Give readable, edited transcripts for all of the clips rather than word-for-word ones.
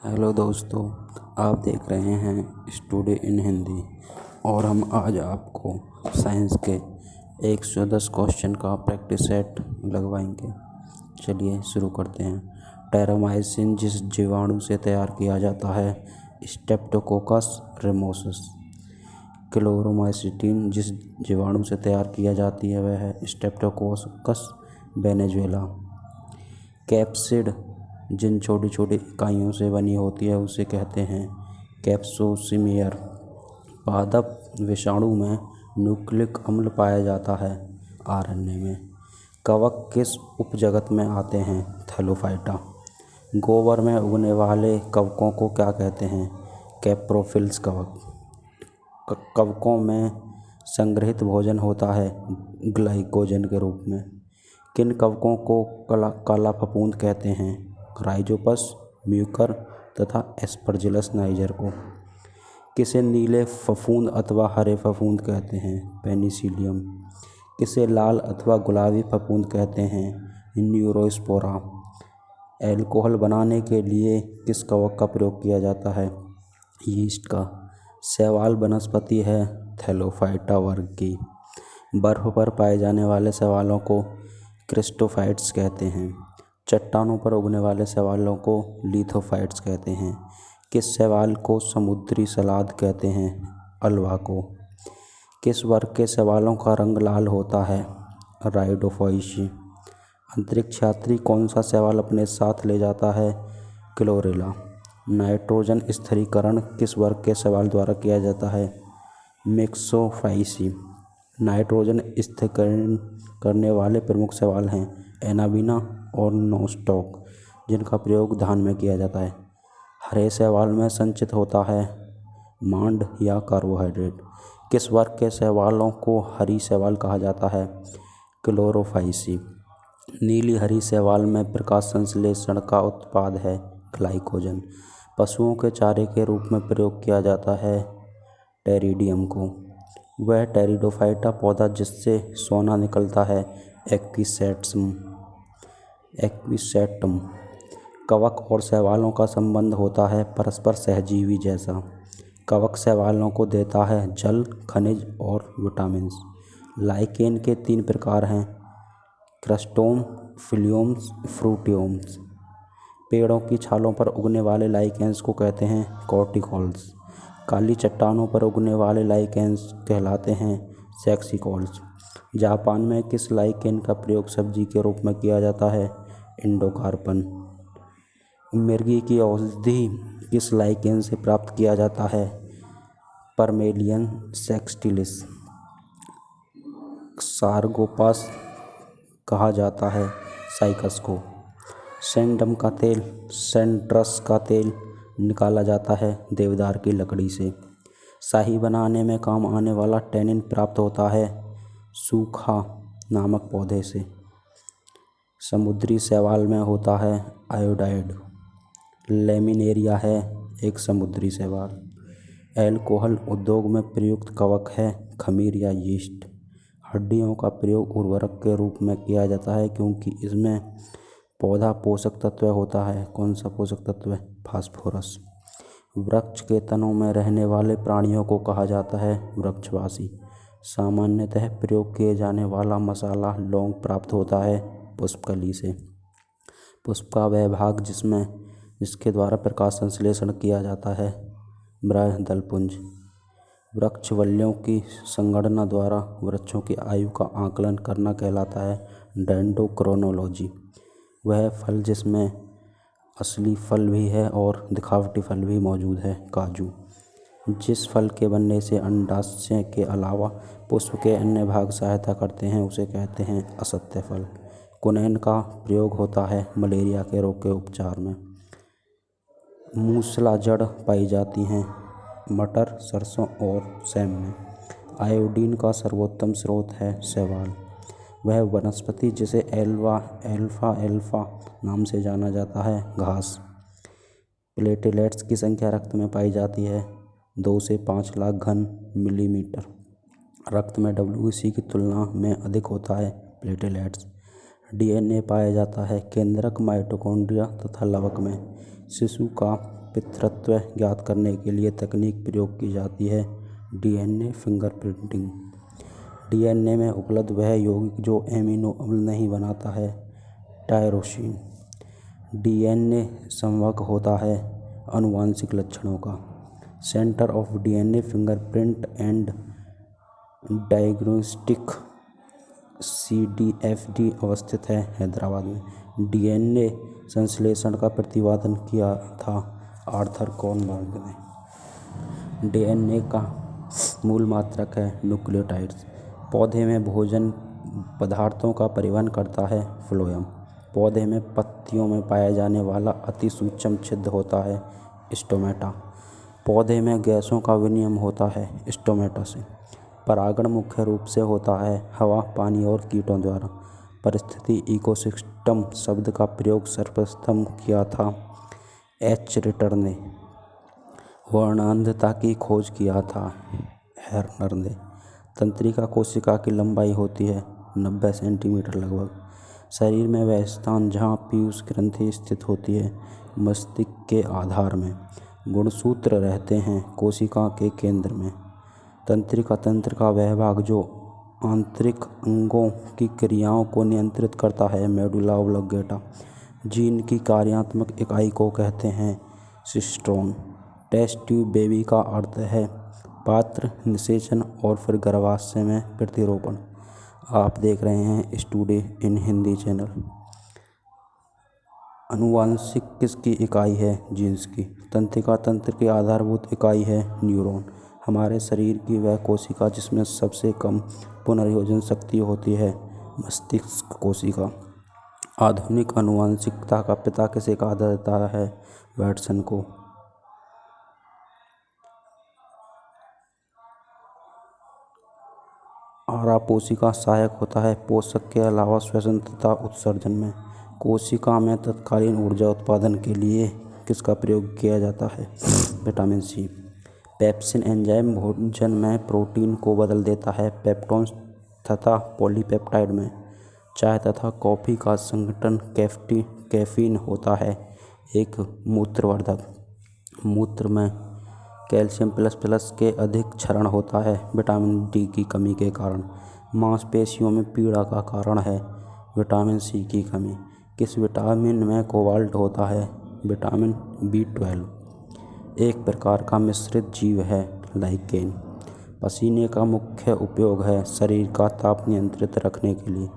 Hello दोस्तों, आप देख रहे हैं स्टडी इन हिंदी और हम आज आपको साइंस के 110 क्वेश्चन का प्रैक्टिस सेट लगवाएंगे। चलिए शुरू करते हैं। टेरामाइसिन जिस जीवाणु से तैयार किया जाता है स्ट्रेप्टोकोकस रेमोसस। क्लोरोमाइसिटिन जिस जीवाणु से तैयार किया जाती है वह है स्ट्रेप्टोकोकस वेनेजुएला। कैप्सिड जिन छोटी छोटी इकाइयों से बनी होती है उसे कहते हैं कैप्सोसिमियर। पादप विषाणु में न्यूक्लिक अम्ल पाया जाता है आरएनए में। कवक किस उपजगत में आते हैं थैलोफाइटा। गोबर में उगने वाले कवकों को क्या कहते हैं कैप्रोफिल्स कवक। कवकों में संग्रहित भोजन होता है ग्लाइकोजन के रूप में। किन कवकों को काला फफूंद कहते हैं राइजोपस, म्यूकर तथा एस्परजिलस नाइजर को। किसे नीले फफूंद अथवा हरे फफूंद कहते हैं पेनिसिलियम। किसे लाल अथवा गुलाबी फफूंद कहते हैं न्यूरोस्पोरा। अल्कोहल बनाने के लिए किस कवक का प्रयोग किया जाता है यीस्ट का। शैवाल वनस्पति है थैलोफाइटा वर्ग की। बर्फ पर पाए जाने वाले शैवालों को क्रिस्टोफाइट्स कहते हैं। चट्टानों पर उगने वाले शैवालों को लिथोफाइट्स कहते हैं। किस शैवाल को समुद्री सलाद कहते हैं अल्वा को। किस वर्ग के शैवालों का रंग लाल होता है राइडोफोइसी। अंतरिक्ष यात्री कौन सा शैवाल अपने साथ ले जाता है क्लोरेला। नाइट्रोजन स्थिरीकरण किस वर्ग के शैवाल द्वारा किया जाता है मिक्सोफाइसी। नाइट्रोजन स्थिरीकरण करने वाले प्रमुख शैवाल हैं एनाबीना और नोस्टॉक जिनका प्रयोग धान में किया जाता है। हरे शैवाल में संचित होता है मांड या कार्बोहाइड्रेट। किस वर्ग के शैवालों को हरी शैवाल कहा जाता है क्लोरोफाइसी। नीली हरी शैवाल में प्रकाश संश्लेषण का उत्पाद है ग्लाइकोजन। पशुओं के चारे के रूप में प्रयोग किया जाता है टेरिडियम को। वह टेरिडोफाइटा पौधा जिससे सोना निकलता है एक्विसेटम। कवक और शैवालों का संबंध होता है परस्पर सहजीवी जैसा। कवक शैवालों को देता है जल, खनिज और विटामिन्स। लाइकेन के 3 प्रकार हैं क्रस्टोम, फिलियोम्स, फ्रूटियोम्स। पेड़ों की छालों पर उगने वाले लाइकेन्स को कहते हैं कॉर्टिकॉल्स। काली चट्टानों पर उगने वाले लाइकेन्स कहलाते हैं सेक्सिकॉल्स। जापान में किस लाइकेन का प्रयोग सब्जी के रूप में किया जाता है इंडोकार्पन। मिर्गी की औषधि किस लाइकेन से प्राप्त किया जाता है परमेलियन सेक्सटिलिस। सारगोपास कहा जाता है साइकस को। सैंडम का तेल, सैंड्रस का तेल निकाला जाता है देवदार की लकड़ी से। शाही बनाने में काम आने वाला टैनिन प्राप्त होता है सूखा नामक पौधे से। समुद्री शैवाल में होता है आयोडाइड। लेमिनेरिया है एक समुद्री शैवाल। अल्कोहल उद्योग में प्रयुक्त कवक है खमीर या यीस्ट। हड्डियों का प्रयोग उर्वरक के रूप में किया जाता है क्योंकि इसमें पौधा पोषक तत्व होता है। कौन सा पोषक तत्व फास्फोरस। वृक्ष के तनों में रहने वाले प्राणियों को कहा जाता है वृक्षवासी। सामान्यतः प्रयोग किए जाने वाला मसाला लौंग प्राप्त होता है पुष्पकली से। पुष्प का वह भाग जिसके द्वारा प्रकाश संश्लेषण किया जाता है बृहदलपुंज। वृक्ष वल्लियों की संगणना द्वारा वृक्षों की आयु का आकलन करना कहलाता है डेंड्रोक्रोनोलॉजी। वह फल जिसमें असली फल भी है और दिखावटी फल भी मौजूद है काजू। जिस फल के बनने से अंडाशय के अलावा पुष्प के अन्य भाग सहायता करते हैं उसे कहते हैं असत्य फल। कुनैन का प्रयोग होता है मलेरिया के रोग के उपचार में। मूसला जड़ पाई जाती हैं मटर, सरसों और सेम में। आयोडीन का सर्वोत्तम स्रोत है शैवाल। वह वनस्पति जिसे एल्फा नाम से जाना जाता है घास। प्लेटलेट्स की संख्या रक्त में पाई जाती है 2 से 5 लाख घन मिलीमीटर। रक्त में WBC की तुलना में अधिक होता है प्लेटलेट्स। DNA पाया जाता है केंद्रक, माइटोकॉन्ड्रिया तथा लवक में। शिशु का पितृत्व ज्ञात करने के लिए तकनीक प्रयोग की जाती है डीएनए फिंगरप्रिंटिंग। डीएनए में उपलब्ध वह यौगिक जो एमिनो अम्ल नहीं बनाता है टायरोसिन। डीएनए संवाहक होता है आनुवंशिक लक्षणों का। Centre of DNA fingerprint and diagnostic CDFD अवस्थित है हैदराबाद में। डीएनए संश्लेषण का प्रतिपादन किया था आर्थर कॉनबर्ग ने। डीएनए का मूल मात्रक है न्यूक्लियोटाइड्स। पौधे में भोजन पदार्थों का परिवहन करता है फ्लोएम। पौधे में पत्तियों में पाया जाने वाला अति सूक्ष्म छिद्र होता है स्टोमेटा। पौधे में गैसों का विनिमय होता है स्टोमेटा से। परागण मुख्य रूप से होता है हवा, पानी और कीटों द्वारा। परिस्थिति इकोसिस्टम शब्द का प्रयोग सर्वप्रथम किया था H. रिटर ने। वर्णांधता की खोज किया था हेर्नर ने। तंत्रिका कोशिका की लंबाई होती है 90 सेंटीमीटर लगभग। शरीर में वह स्थान जहाँ पीयूष ग्रंथि स्थित होती है मस्तिष्क के आधार में। गुणसूत्र रहते हैं कोशिका के केंद्र में। तंत्रिका तंत्र का वह भाग जो आंतरिक अंगों की क्रियाओं को नियंत्रित करता है मेडुला ऑब्लिंगेटा। जीन की कार्यात्मक इकाई को कहते हैं सिस्ट्रोन। टेस्ट ट्यूब बेबी का अर्थ है पात्र निषेचन और फिर गर्भाशय में प्रतिरोपण। आप देख रहे हैं स्टडी इन हिंदी चैनल। आनुवंशिक किसकी इकाई है? जीन्स की। तंत्रिका तंत्र की आधारभूत इकाई है न्यूरॉन। हमारे शरीर की वह कोशिका जिसमें सबसे कम पुनर्योजन शक्ति होती है मस्तिष्क कोशिका। आधुनिक आनुवंशिकता का पिता किसे कहा जाता है? वाटसन को। आरा कोशिका सहायक होता है पोषक के अलावा श्वसन तथा उत्सर्जन में। कोशिका में तत्कालीन ऊर्जा उत्पादन के लिए किसका प्रयोग किया जाता है? Vitamin C. पेप्सिन एंजाइम भोजन में प्रोटीन को बदल देता है पेप्टोन तथा पॉलीपेप्टाइड में। चाय तथा कॉफ़ी का संगठन कैफीन होता है एक मूत्रवर्धक। मूत्र में कैल्शियम प्लस के अधिक क्षरण होता है विटामिन डी की कमी के कारण। मांसपेशियों में पीड़ा का कारण है विटामिन सी की कमी। किस विटामिन में कोबाल्ट होता है? Vitamin B12। एक प्रकार का मिश्रित जीव है लाइकेन। पसीने का मुख्य उपयोग है शरीर का ताप नियंत्रित रखने के लिए।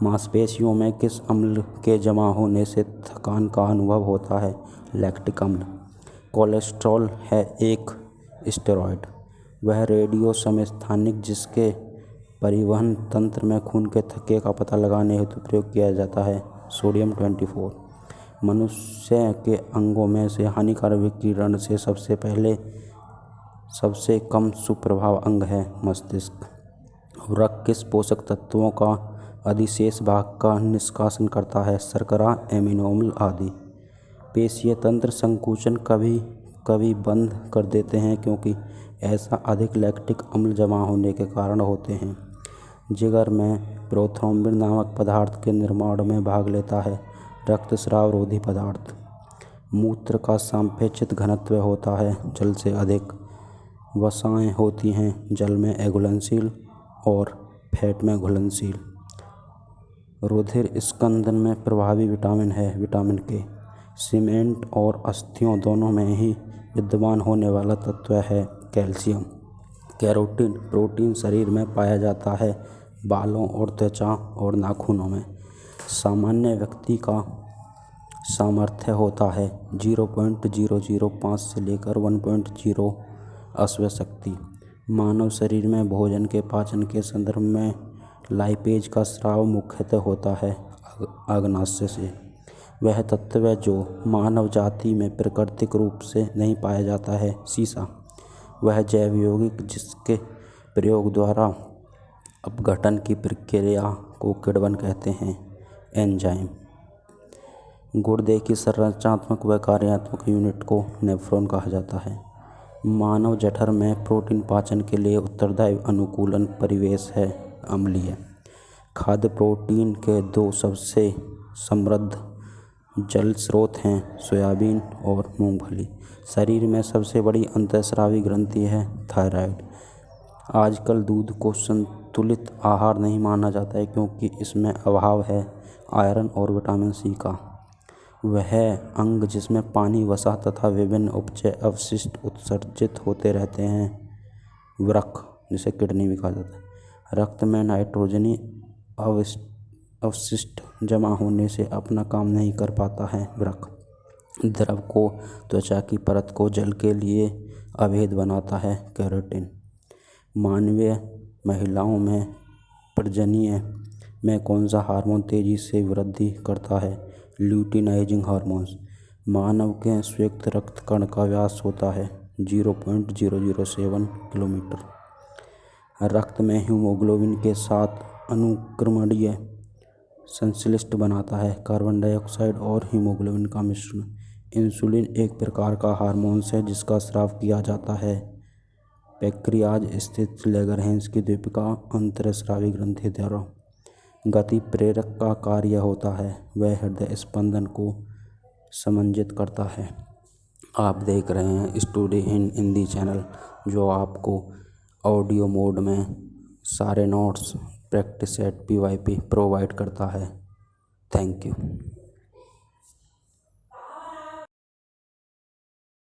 मांसपेशियों में किस अम्ल के जमा होने से थकान का अनुभव होता है? लैक्टिक अम्ल। कोलेस्ट्रॉल है एक स्टेरॉयड। वह रेडियो समस्थानिक जिसके परिवहन तंत्र में खून के थक्के का पता लगाने हेतु प्रयोग किया जाता है सोडियम 24। मनुष्य के अंगों में से हानिकारक विकिरण से सबसे कम सुप्रभाव अंग है मस्तिष्क। वृक्क किस पोषक तत्वों का अधिशेष भाग का निष्कासन करता है? शर्करा, एमिनो अम्ल आदि। पेशीय तंत्र संकुचन कभी कभी बंद कर देते हैं क्योंकि ऐसा अधिक लैक्टिक अम्ल जमा होने के कारण होते हैं। जिगर में प्रोथ्रोम्बिन नामक पदार्थ के निर्माण में भाग लेता है रक्तस्राव रोधी पदार्थ। मूत्र का सापेक्षिक घनत्व होता है जल से अधिक। वसाएं होती हैं जल में अघुलनशील और फैट में घुलनशील। रुधिर स्कंदन में प्रभावी विटामिन है विटामिन के। सीमेंट और अस्थियों दोनों में ही विद्यमान होने वाला तत्व है कैल्शियम। कैरोटीन प्रोटीन शरीर में पाया जाता है बालों और त्वचा और नाखूनों में। सामान्य व्यक्ति का सामर्थ्य होता है 0.005 से लेकर 1.0 अश्व शक्ति। मानव शरीर में भोजन के पाचन के संदर्भ में लाइपेज का स्राव मुख्यतः होता है अग्नाशय से। वह तत्व जो मानव जाति में प्राकृतिक रूप से नहीं पाया जाता है सीसा। वह जैव यौगिक जिसके प्रयोग द्वारा अपघटन की प्रक्रिया को किण्वन कहते हैं एंजाइम। गुर्दे की संरचनात्मक व कार्यात्मक यूनिट को नेफ्रॉन कहा जाता है। मानव जठर में प्रोटीन पाचन के लिए उत्तरदायी अनुकूलन परिवेश है अम्लीय। खाद्य प्रोटीन के दो सबसे समृद्ध जल स्रोत हैं सोयाबीन और मूंगफली। शरीर में सबसे बड़ी अंतःस्रावी ग्रंथि है थायराइड। आजकल दूध को संतुलित आहार नहीं माना जाता है क्योंकि इसमें अभाव है आयरन और विटामिन सी का। वह अंग जिसमें पानी, वसा तथा विभिन्न उपचय अवशिष्ट उत्सर्जित होते रहते हैं, वृक्क, जिसे किडनी भी कहा जाता है। रक्त में नाइट्रोजनी अवशिष्ट जमा होने से अपना काम नहीं कर पाता है। वृक्क द्रव को त्वचा की परत को जल के लिए अभेद बनाता है। केराटिन मानवीय महिलाओं में प्रजनन में कौन सा हार्मोन तेजी से वृद्धि करता है? Luteinising hormones. मानव के संयुक्त रक्त कण का व्यास होता है 0.007 किलोमीटर। रक्त में हीमोग्लोबिन के साथ अनुक्रमणीय संश्लिष्ट बनाता है कार्बन डाइऑक्साइड और हीमोग्लोबिन का मिश्रण। इंसुलिन एक प्रकार का हार्मोन्स है जिसका स्राव किया जाता है पैंक्रियाज स्थित लैंगरहैंस की द्वीपिका अंतःस्रावी ग्रंथि द्वारा। गति प्रेरक का कार्य होता है, वह हृदय स्पंदन को समंजित करता है। आप देख रहे हैं स्टडी इन हिंदी चैनल, जो आपको ऑडियो मोड में सारे notes practice set PYP provide करता है। Thank you.